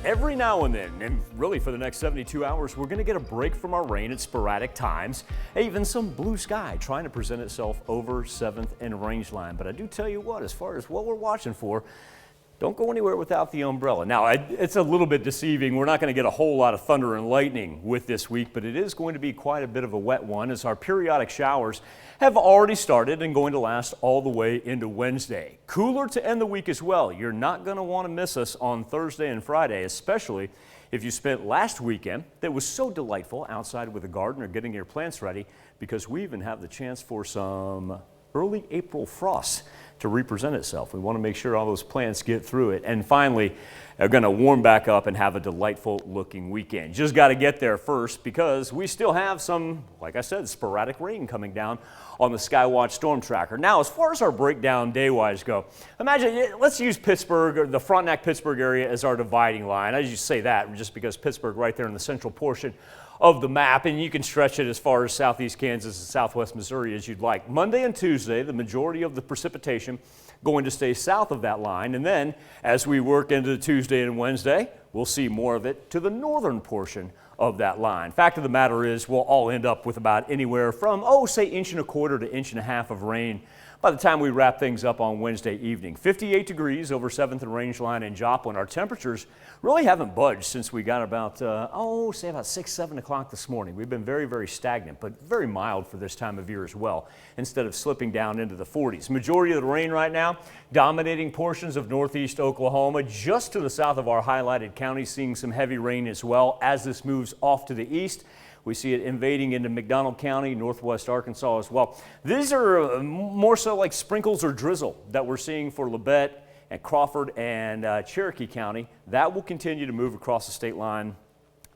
every now and then, and really for the next 72 hours, we're going to get a break from our rain at sporadic times, even some blue sky trying to present itself over 7th and Rangeline. But I do tell you what, as far as what we're watching for, don't go anywhere without the umbrella. Now, it's a little bit deceiving. We're not going to get a whole lot of thunder and lightning with this week, but it is going to be quite a bit of a wet one as our periodic showers have already started and going to last all the way into Wednesday. Cooler to end the week as well. You're not going to want to miss us on Thursday and Friday, especially if you spent last weekend that was so delightful outside with the garden or getting your plants ready, because we even have the chance for some early April frost to represent itself. We want to make sure all those plants get through it. And finally, they're going to warm back up and have a delightful looking weekend. Just got to get there first because we still have some, like I said, sporadic rain coming down on the Skywatch Storm Tracker. Now, as far as our breakdown day-wise go, imagine, let's use Pittsburgh, or the Frontenac-Pittsburgh area as our dividing line. I just say that just because Pittsburgh right there in the central portion of the map, and you can stretch it as far as southeast Kansas and southwest Missouri as you'd like. Monday and Tuesday, the majority of the precipitation going to stay south of that line, and then as we work into Tuesday and Wednesday, we'll see more of it to the northern portion of that line. Fact of the matter is, we'll all end up with about anywhere from, say 1.25 to 1.5 inches of rain by the time we wrap things up on Wednesday evening. 58 degrees over 7th and Rangeline in Joplin. Our temperatures really haven't budged since we got about, say about 6, 7 o'clock this morning. We've been very, very stagnant, but very mild for this time of year as well, instead of slipping down into the 40s. Majority of the rain right now, dominating portions of northeast Oklahoma, just to the south of our highlighted counties, seeing some heavy rain as well as this moves off to the east. We see it invading into McDonald County, northwest Arkansas as well. These are more so like sprinkles or drizzle that we're seeing for Labette and Crawford and Cherokee County. That will continue to move across the state line.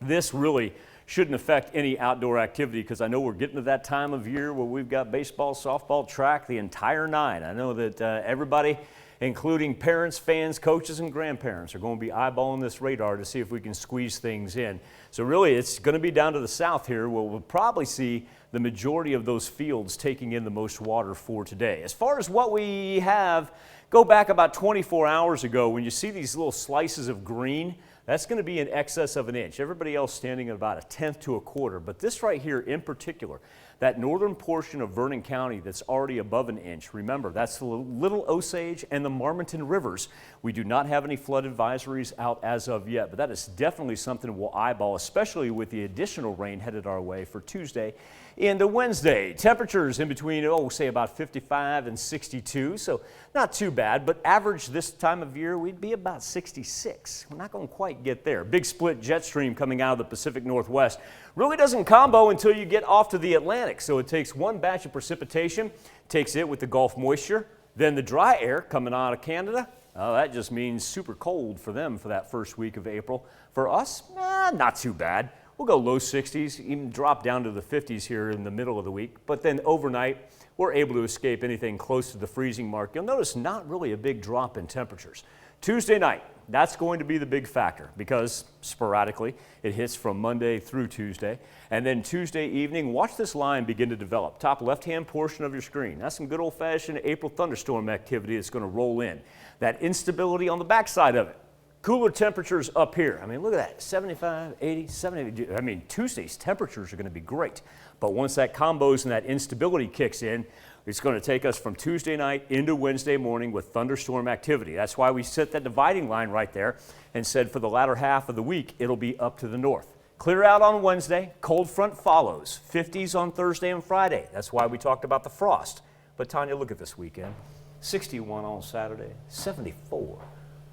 This really shouldn't affect any outdoor activity because I know we're getting to that time of year where we've got baseball, softball, track, the entire nine. I know that everybody, including parents, fans, coaches, and grandparents, are going to be eyeballing this radar to see if we can squeeze things in. So really, it's going to be down to the south here where we'll probably see the majority of those fields taking in the most water for today. As far as what we have, go back about 24 hours ago when you see these little slices of green, that's going to be in excess of 1 inch. Everybody else standing at about 1/10 to 1/4. But this right here in particular, that northern portion of Vernon County that's already above 1 inch. Remember, that's the Little Osage and the Marmonton rivers. We do not have any flood advisories out as of yet, but that is definitely something we'll eyeball, especially with the additional rain headed our way for Tuesday into Wednesday. Temperatures in between, say about 55 and 62, so not too bad, but average this time of year, we'd be about 66. We're not going to quite get there. Big split jet stream coming out of the Pacific Northwest really doesn't combo until you get off to the Atlantic, so it takes one batch of precipitation, takes it with the Gulf moisture, then the dry air coming out of Canada. That just means super cold for them for that first week of April. For us, not too bad. We'll go low 60s, even drop down to the 50s here in the middle of the week. But then overnight, we're able to escape anything close to the freezing mark. You'll notice not really a big drop in temperatures. Tuesday night, that's going to be the big factor because sporadically it hits from Monday through Tuesday. And then Tuesday evening, watch this line begin to develop. Top left-hand portion of your screen. That's some good old-fashioned April thunderstorm activity that's going to roll in. That instability on the backside of it. Cooler temperatures up here. I mean, look at that, 75, 80, 70. I mean, Tuesday's temperatures are going to be great. But once that combos and that instability kicks in, it's going to take us from Tuesday night into Wednesday morning with thunderstorm activity. That's why we set that dividing line right there and said for the latter half of the week, it'll be up to the north. Clear out on Wednesday, cold front follows. 50s on Thursday and Friday. That's why we talked about the frost. But Tanya, look at this weekend. 61 on Saturday, 74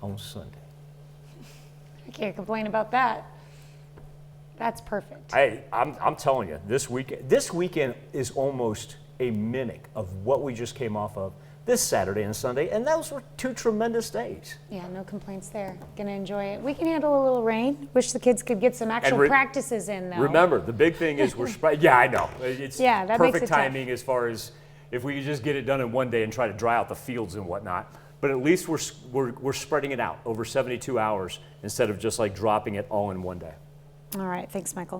on Sunday. I can't complain about that. That's perfect. Hey, I'm telling you, this weekend is almost a mimic of what we just came off of this Saturday and Sunday, and those were two tremendous days. Yeah, no complaints there. Gonna enjoy it. We can handle a little rain. Wish the kids could get some actual practices in, though. Remember, the big thing is we're spread. Yeah, I know. It's that perfect makes it timing tough. As far as if we could just get it done in one day and try to dry out the fields and whatnot. But at least we're spreading it out over 72 hours instead of just like dropping it all in one day. All right, thanks, Michael.